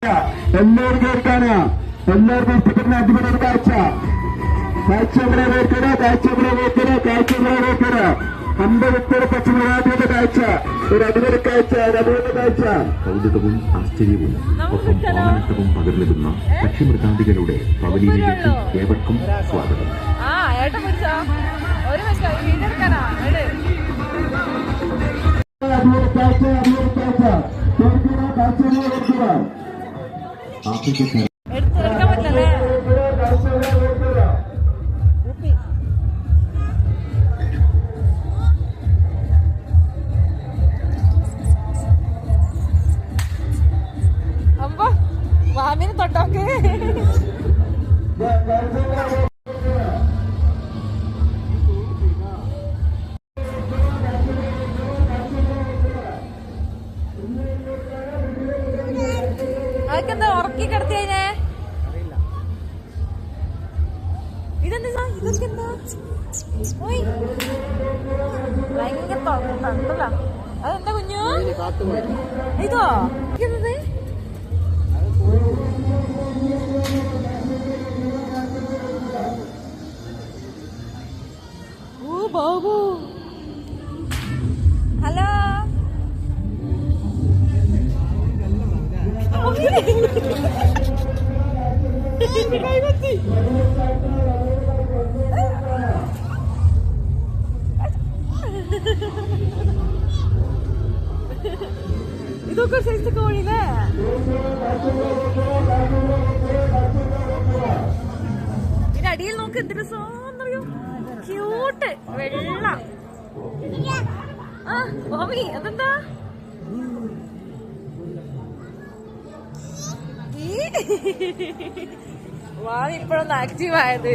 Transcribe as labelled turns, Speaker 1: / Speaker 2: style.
Speaker 1: എല്ലാവരും കേൾക്കാനാ, എല്ലാവർക്കും ഇഷ്ടപ്പെടുന്ന അടിപൊളി ഒരു കാഴ്ച. കാഴ്ചകളെ നോക്കുക, കാഴ്ചകളെ നോക്കുക, കാഴ്ചകളെ നോക്കുക. 50 പച്ചമറാഠിയുടെ കാഴ്ച, ഒരു അടിപൊളി കാഴ്ച, ഒരു അടിപൊളി കാഴ്ച.
Speaker 2: കൗതുകവും ആശ്ചര്യവും ഒപ്പം ഓമനത്വവും പകർന്നിടുന്ന പക്ഷിമൃഗാദികളുടെ പവലിയിലേക്ക് ഏവർക്കും സ്വാഗതം.
Speaker 1: അടിപൊളി കാഴ്ച, അടിപൊളി കാഴ്ച. കേൾക്കുക, കാഴ്ചകളെ നോക്കുക.
Speaker 2: ആഫ്രിക്കക്കാർ
Speaker 3: മാമിന് തൊട്ടോക്ക് അതൊക്കെന്താ ഉറക്കി കിടത്തിയതിനെ ഇതെന്താ ഇതൊക്കെ എന്താ ഭയങ്കര തണ്ടല്ല അതെന്താ കുഞ്ഞു ഇതോ എന്നത് ഓ ബാബു ഹലോ ഇതൊക്കെ സൈസ് കോഴില്ലേ ഇതിന്റെ അടിയിൽ നോക്ക് എന്ത് രസമാണെന്നറിയോ ക്യൂട്ട് വെള്ള ആ ഓമി അതെന്താ വാ ഇപ്പോഴൊന്ന് ആക്റ്റീവ് ആയത്